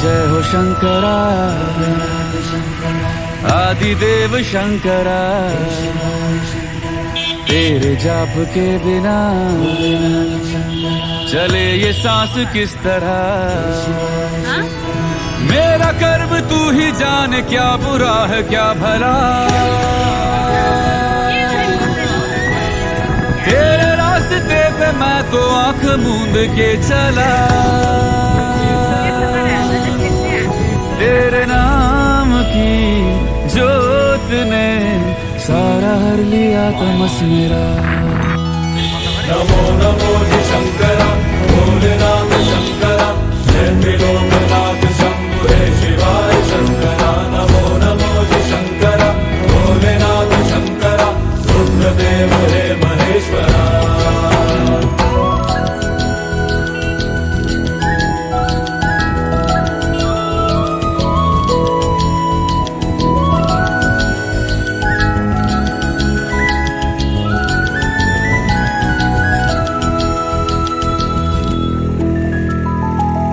जय हो शंकरा आदिदेव शंकरा, तेरे जाप के बिना चले ये सांस किस तरह। मेरा कर्म तू ही जाने, क्या बुरा है क्या भला। तेरे रास्ते पे मैं तो आंख मूंद के चला, तेरे नाम की जोत ने सारा हर लिया तमस मेरा। नमो नमो जी शंकरा भोलेनाथ शंकरा जय त्रिलोकनाथ शंभु हे शिवाय शंकरा। नमो नमो जी शंकरा भोलेनाथ शंकरा रुद्रदेव हे महेश्वरा।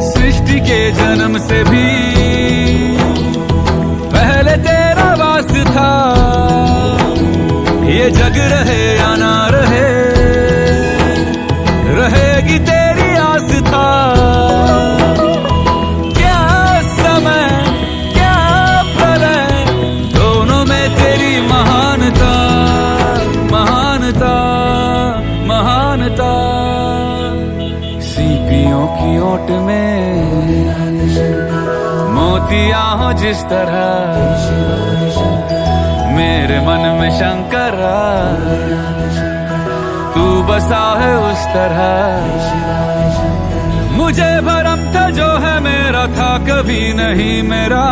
सृष्टि के जन्म से भी पहले तेरा वास था। ये जग रहे या ना रहे, रहेगी तेरी आस था। क्या समय क्या प्रलय, दोनों में तेरी महानता महानता महानता। सीपियों की ओट में मोतियां हो जिस तरह, मेरे मन में शंकरा तू बसा है उस तरह। मुझे भरम था जो है मेरा था कभी नहीं मेरा।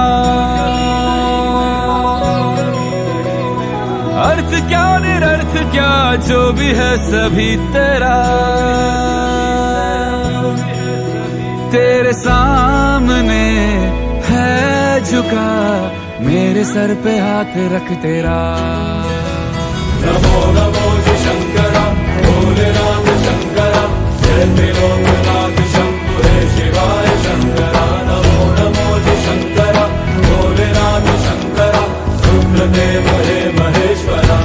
अर्थ क्या निरर्थ क्या जो भी है सभी तेरा। तेरे सामने है झुका मेरे सर पे हाथ रख तेरा। नमो नमो जी शंकरा भोलेनाथ शंकरा जय त्रिलोकनाथ शंभु हे शिवाय शंकरा। नमो नमो जी शंकरा भोलेनाथ शंकरा रुद्रदेव हे महेश्वरा।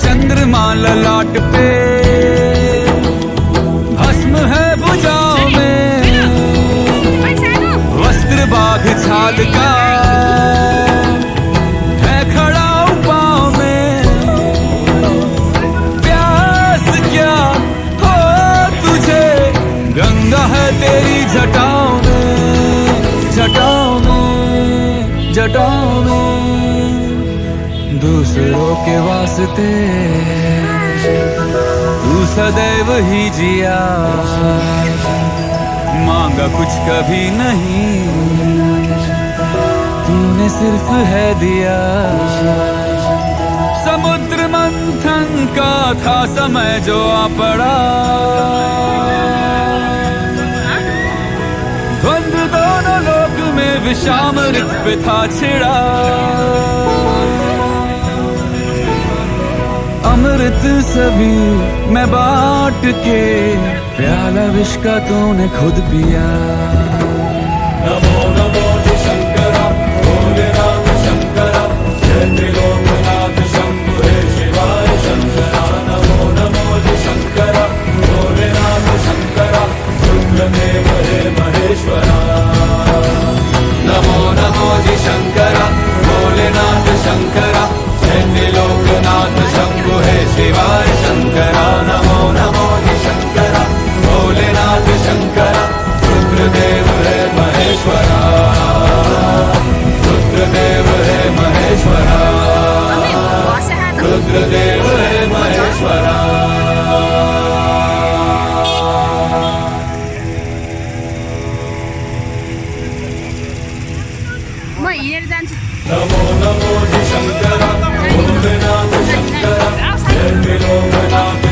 चंद्रमा ललाट पे भस्म है भुजाओं में, वस्त्र बाघ छाल का है खड़ा पाँव में। प्यास क्या हो तुझे गंगा है तेरी जटाओं में जटाओं में जटाओं में। दूसरों के वास्ते तू सदैव ही जिया, मांगा कुछ कभी नहीं तूने सिर्फ है दिया। समुद्र मंथन का था समय जो आ पड़ा, द्वंद्व दोनों लोक में विषामृत पे था छिड़ा। अमृत सभी मैं बांट के प्याला विष का तूने खुद पिया। नमो नमो जी शंकरा भोलेनाथ शंकरा जय त्रिलोकनाथ शंभु हे शिवाय शंकरा। नमो नमो जी शंकरा भोलेनाथ शंकरा रुद्रदेव हे महेश्वरा। नमो नमो जी शंकरा भोलेनाथ शंकरा जय त्रिलोकनाथ शंभु हे शिवाय शंकरा। नमो नमो जी शंकरा भोलेनाथ शंकरा रुद्रदेव हे महेश्वरा। रुद्रदेव हे महेश्वरा। रुद्रदेव हे महेश्वरा। नमो नमो जी शंकरा भोलेनाथ शंकरा जय त्रिलोकनाथ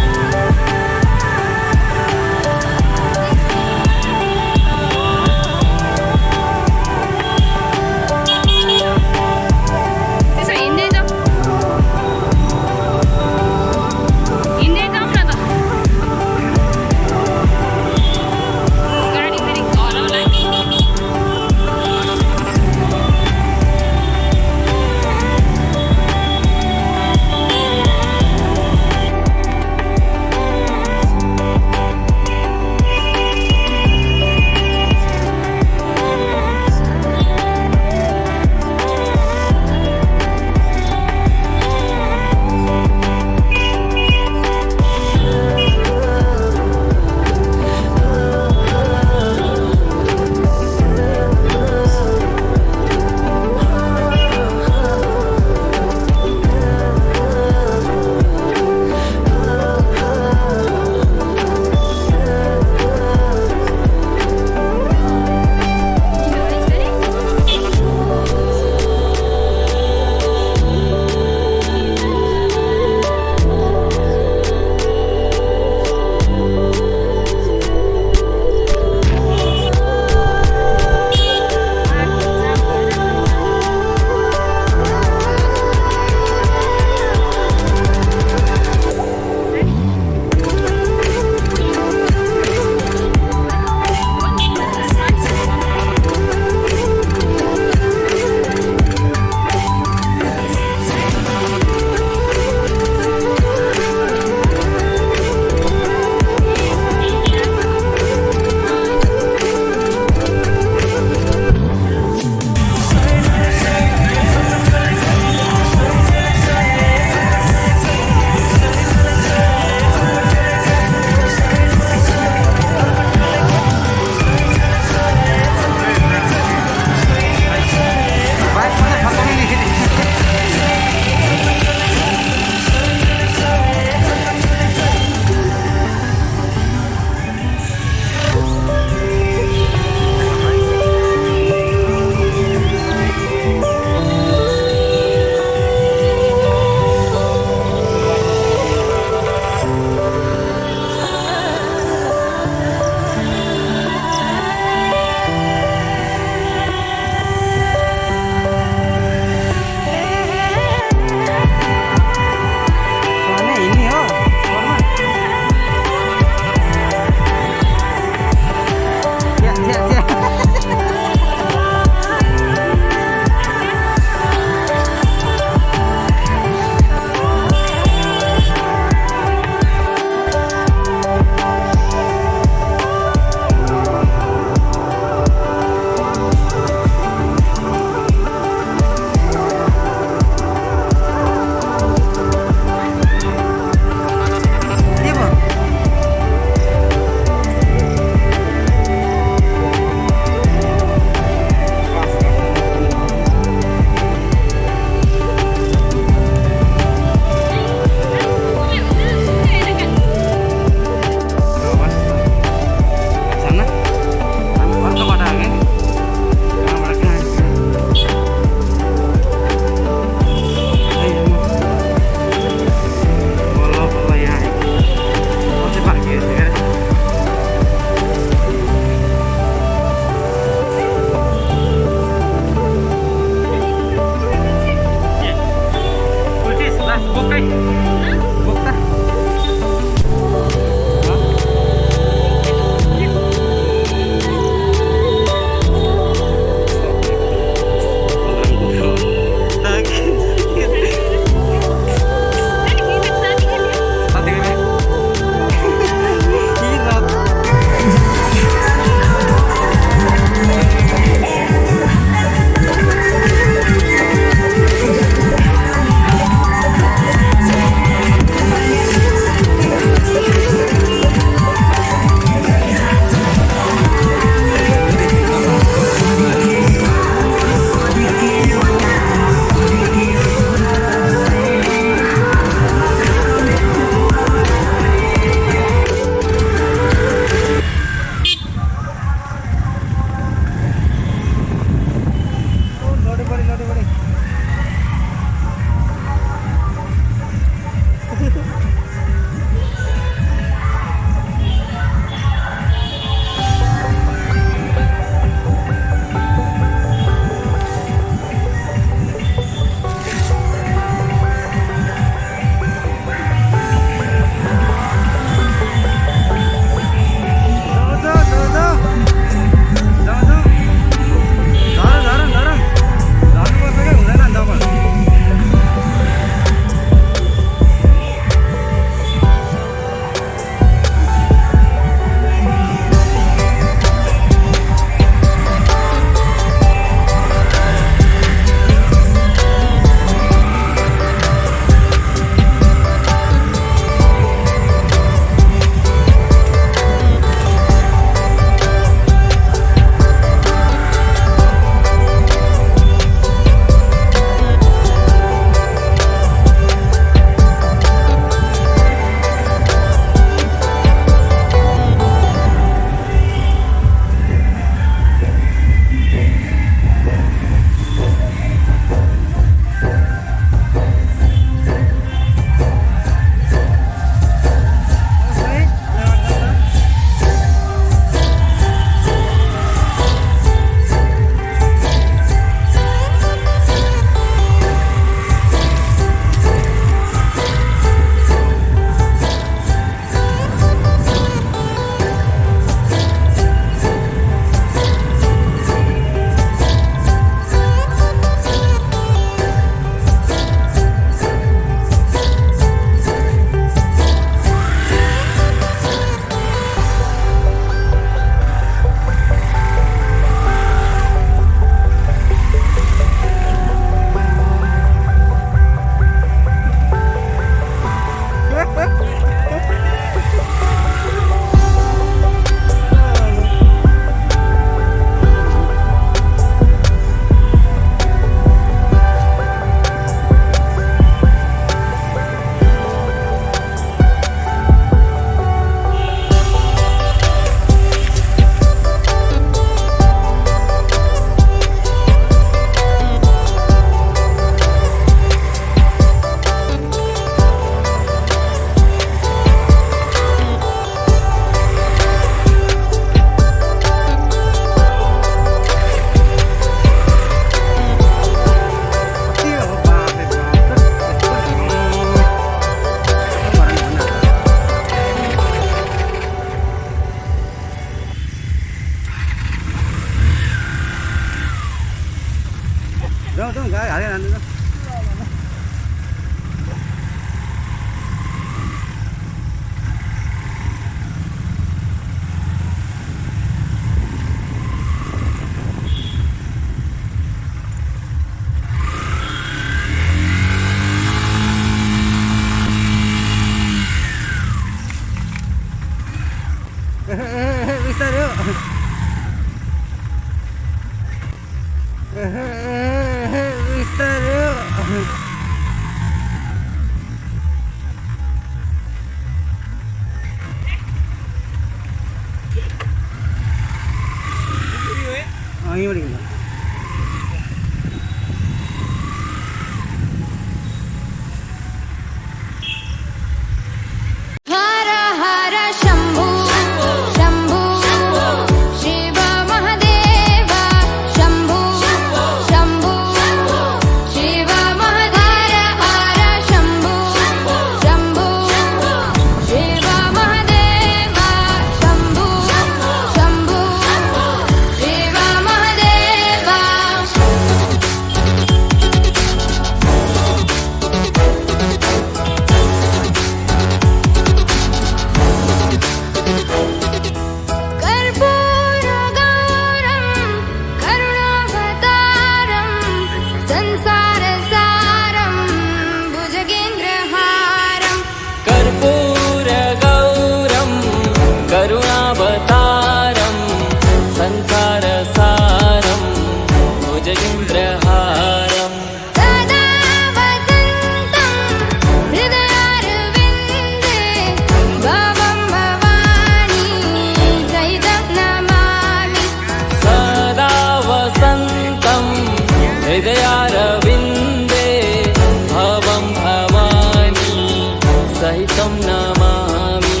तं नमामि।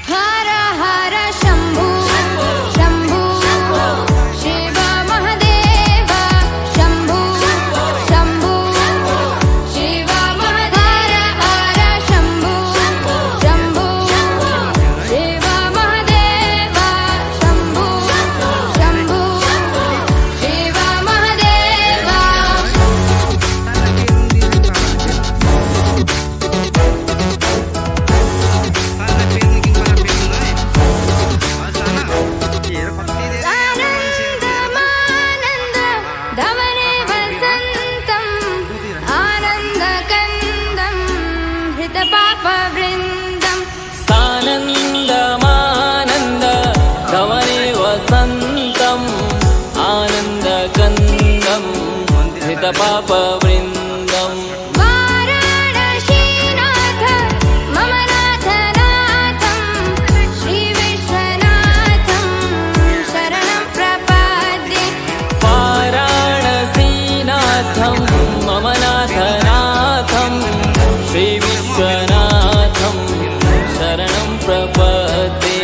हर हर शम्भु शम्भु शिव महादेव शम्भु शम्भु शिव महादेव हर शम्भु शम्भु शिव महादेव शम्भु शम्भु शिव महादेव आनन्दमानन्द धवने वसन्तम् आनन्दकन्दं हृतपापवृन्दम् सानन्दमानन्द धवने वसन्तम् आनन्दकन्दं हृतपापवृन्दम्। वाराणसीनाथ मम नाथनाथं श्रीविश्वनाथं शरणं प्रपद्ये वाराणसीनाथं मम नाथनाथं श्रीविश्वनाथं शरणं प्रपद्ये।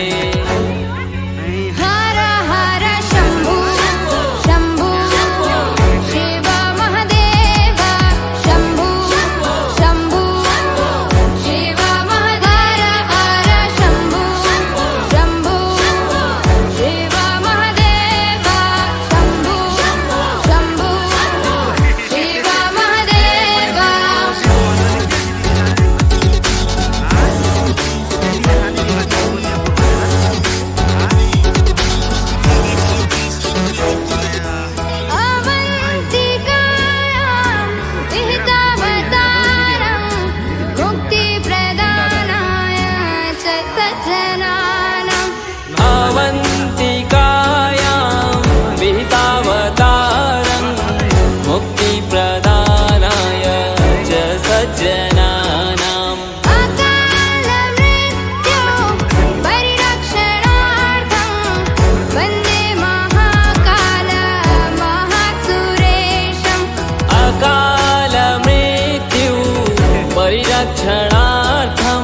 हर हर शम्भु शम्भु शिव महादेव शम्भु शम्भु शिव महादेव हर शम्भु शम्भु शिव महादेव शम्भु शम्भु शिव महादेव अवन्तिकायां विहितावतारं मुक्तिप्रदानाय च सज्जनानाम् अवन्तिकायां विहितावतारं मुक्तिप्रदानाय च सज्जनानाम्। अकालमृत्यो परिरक्षणार्थं वन्दे महाकाल महासुरेशम् अकालमृत्यु परिरक्षणार्थं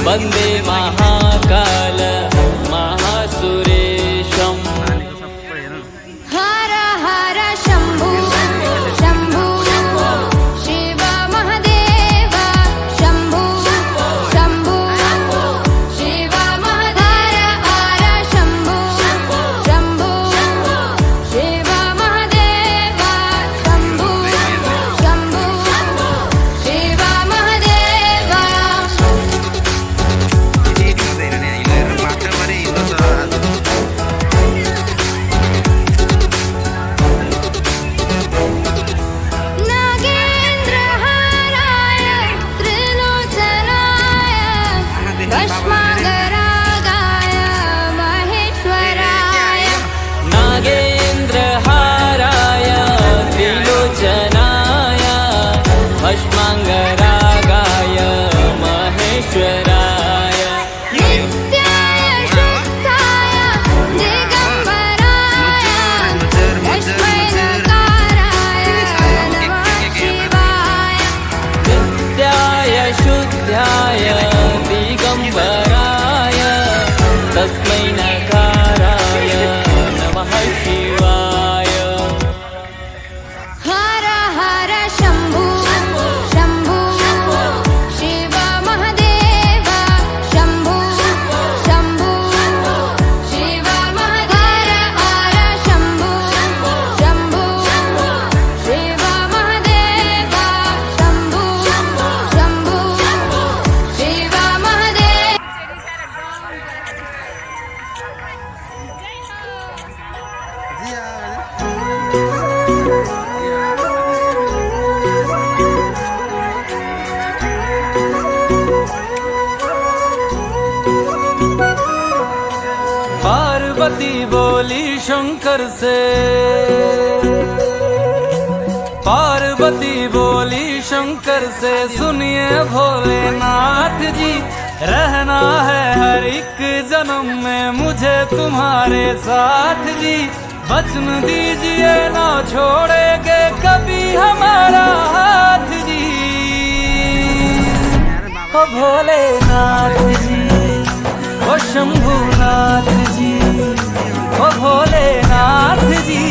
वन्दे महाकाल महासुरेशम्। हर हर शम्भु शम्भु शिव महादेव शम्भु शम्भु शिव महादेव हर शम्भु शम्भु शिव महादेव शम्भु शम्भु शिव महादेव नागेन्द्रहाराय त्रिलोचनाय भस्मागरागाय महेश्वराय नागेन्द्रहाराय त्रिलोचनाय भस्माङ्गरागाय महेश्वराय नित्याय शुद्धाय दिगम्बराय तस्मै नकाराय नमः शिवाय नित्याय शुद्धाय दिगम्बराय तस्मै नकाराय नमः शिवाय। हर हर शम्भु शम्भु शिव महादेव शम्भु शम्भु शिव महादेव हर शम्भु शम्भु शिव महादेव शम्भु शम्भु शिव महादेव पार्वती बोली शंकर से, पार्वती बोली शंकर से, सुनिए भोलेनाथ जी, रहना है हर एक जन्म में मुझे तुम्हारे साथ जी। वचन दीजिए ना छोड़ेंगे कभी हमारा हाथ जी। भोलेनाथ जी, ओ शंभुनाथ जी, ओ भोलेनाथ जी,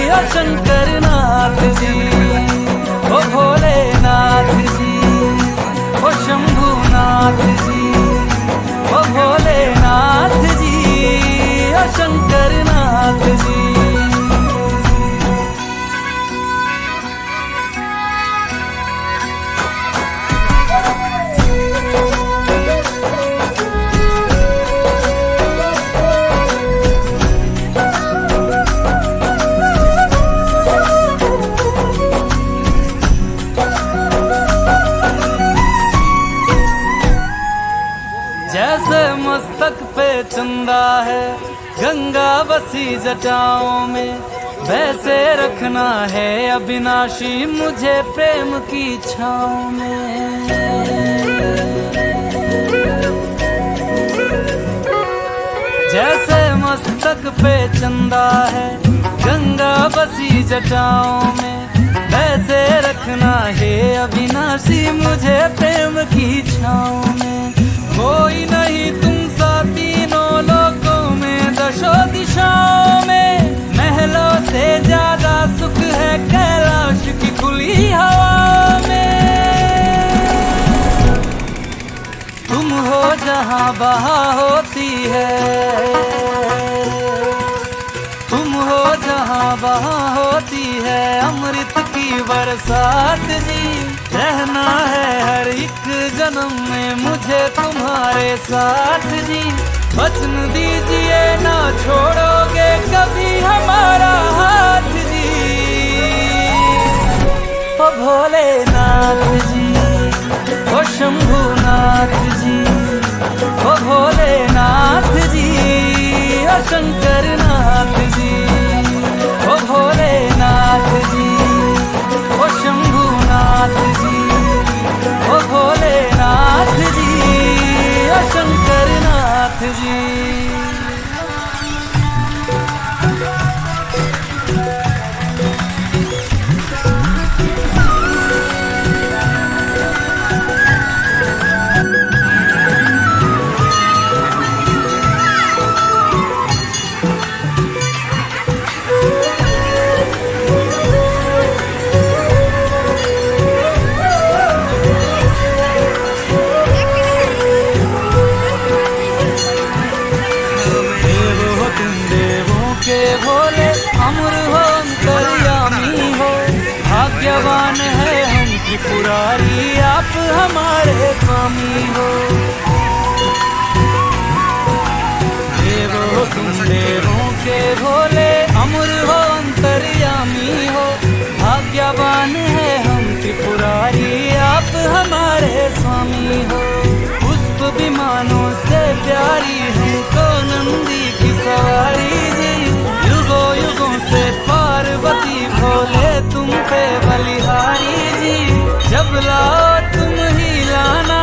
ओ शंकरनाथ जी, ओ भोलेनाथ जी, ओ शंभुनाथ जी, ओ भोलेनाथ जी, ओ शंकरनाथ जी। जैसे मस्तक पे चंदा है गंगा बसी जटाओं में, वैसे रखना है अविनाशी मुझे प्रेम की छाँव में। जैसे मस्तक पे चंदा है गंगा बसी जटाओं में, वैसे रखना है अविनाशी मुझे प्रेम की छाँव में। कोई नहीं तुम सा तीनों लोकों में, दशों दिशाओं में, महलों से ज्यादा सुख है कैलाश की खुली हवा में। तुम हो जहाँ बहा होती है, तुम हो जहाँ बहा होती है अमृत की बरसात जी। रहना है हर एक जन्म में मुझे तुम्हारे साथ जी। वचन दीजिए ना छोड़ोगे कभी हमारा हाथ जी। ओ भोलेनाथ जी, ओ शंभुनाथ जी, ओ भोलेनाथ जी, ओ शंकरनाथ जी, ओ भोलेनाथ जी, ओ शंभुनाथ जी, ओ भोलेनाथ जी, ओ शंकरनाथ जी। भोले अमर हो अंतर्यामी हो, भाग्यवान है हम त्रिपुरारी आप हमारे स्वामी हो। देव हो तुम देवों के भोले अमर हो अंतर्यामी हो, भाग्यवान है हम त्रिपुरारी आप हमारे स्वामी हो। पुष्प विमानों से प्यारी हमको नंदी की सवारी जी, युगों युगों से पार्वती भोले तुम पे बलिहारी जी। जब लाओ तुम ही लाना,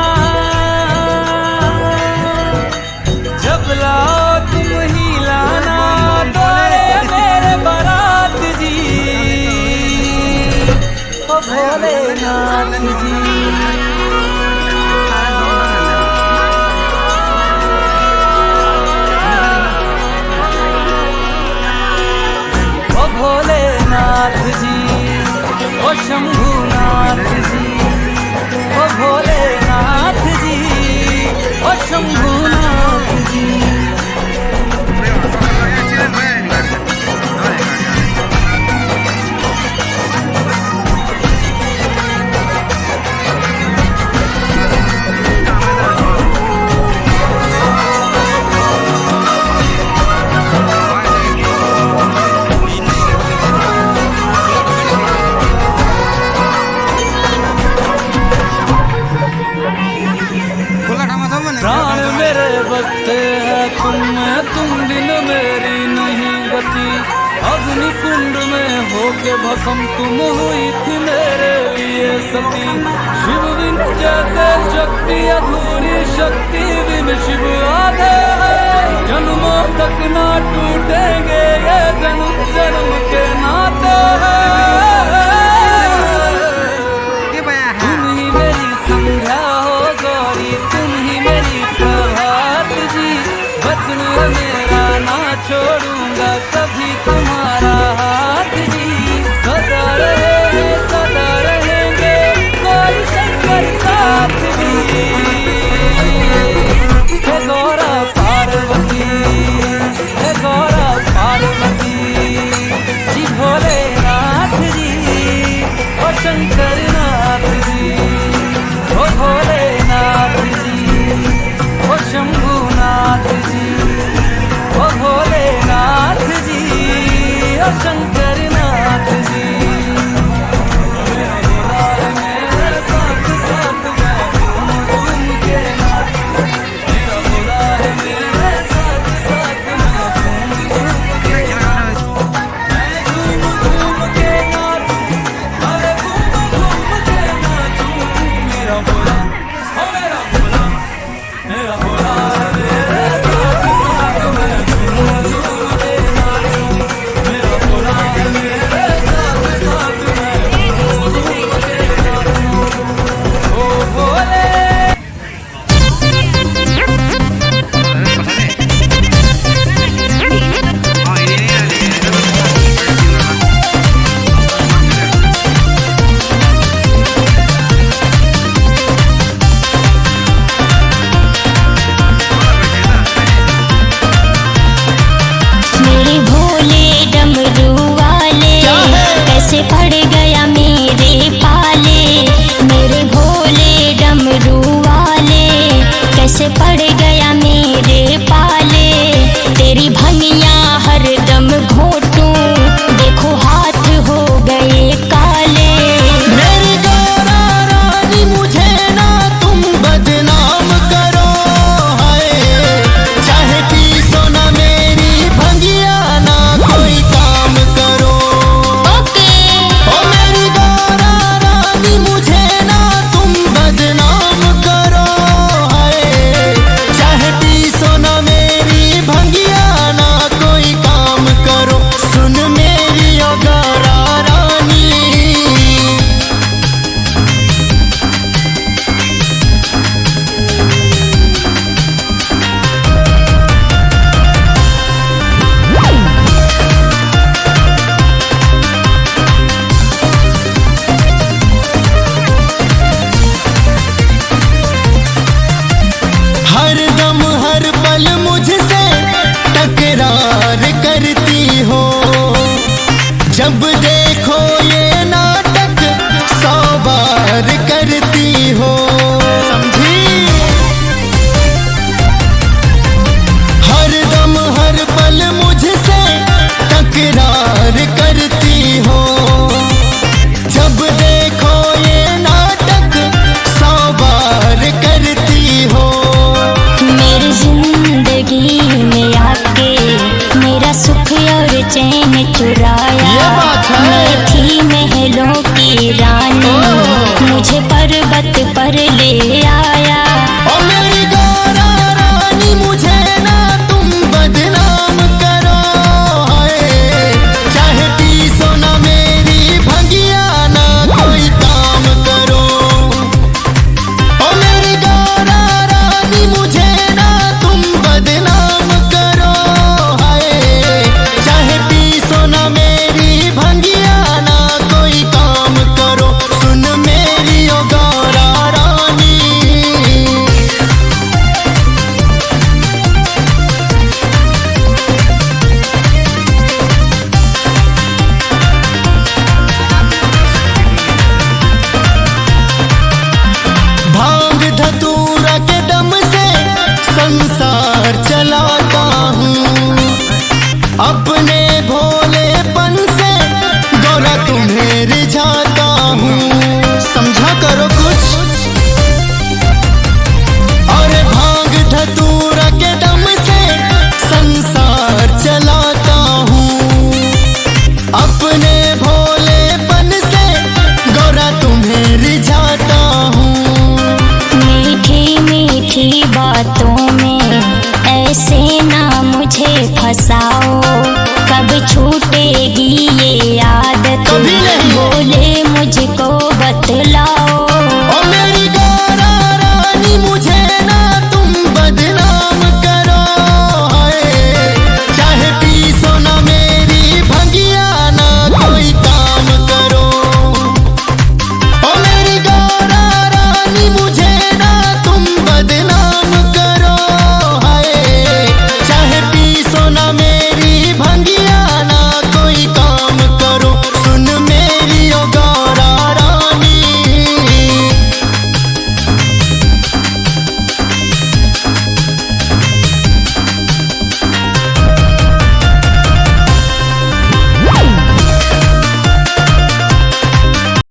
जब लाओ तुम ही लाना द्वारे मेरे बारात जी। ओ भोलेनाथ जी, भोलेनाथ जी, ओ शंभुनाथ जी, ओ भोलेनाथ जी, ओ शंभुनाथ जी। प्राण मेरे बसते हैं तुम में, तुम बिन मेरी नहीं गति। अग्नि कुंड में होके भस्म तुम हुई थी मेरे लिए सती। शिव बिन जैसे शक्ति अधूरी, शक्ति बिन शिव आधे है। जन्मों तक ना टूटेंगे ये जन्म जन्म के नाते हैं। तुम ही मेरी संध्या हो गौरी, छोड़ूंगा कभी तुम्हारा हाथ जी। सदा रहेंगे कोई शंकर साथ भी। हे गौरा पार्वती, हे गौरा पार्वती जी, भोलेनाथ जी ओ शंकर नाथ जी, ओ भोलेनाथ जी ओ शंभुनाथ जी, ओ भोलेनाथ जी ओ शंकर नाथ जी। मेरा साथ साथ मैं घूम घूम के नाचूं, मेरा भोला है मेरे साथ साथ मैं घूम घूम के नाचूं, मैं घूम घूम के नाचूं, अरे घूम घूम के नाचूं। मेरा भोला ओ मेरा भोला, मेरा भोला है मेरे साथ साथ मैं घूम घूम के नाचूं, मेरा भोला है मेरे साथ साथ मैं घूम घूम के नाचूं। ओ भोले मेरे भोले डमरू वाले कैसे पड़ गया मेरे पाले। मेरे भोले डमरू वाले कैसे पड़ गया मेरे पाले। तेरी भंगिया हरदम घोटूं, देखो हाथ हो गए काले। मेरी गौरा रानी मुझे ना तुम बदनाम करो, हाय चाहे पीसो ना मेरी भंगिया ना कोई काम करो। ओके ओ मेरी गौरा रानी मुझे ना तुम बदनाम करो, हाय चाहे पीसो ना मेरी भंगिया ना कोई काम करो। सुन मेरी ओ गौरा रानी, हर दम हर पल मुझसे तकरार करती हो। जब देखो ये नाटक 100 बार करती हो, समझी। हर दम हर पल मुझसे तकरार करती हो। जब देखो ये नाटक 100 बार करती हो। मेरी जिंदगी में आके मेरा सुख और चैन चुराया। ये बात है। मैं थी महलों की रानी, मुझे पर्वत पर ले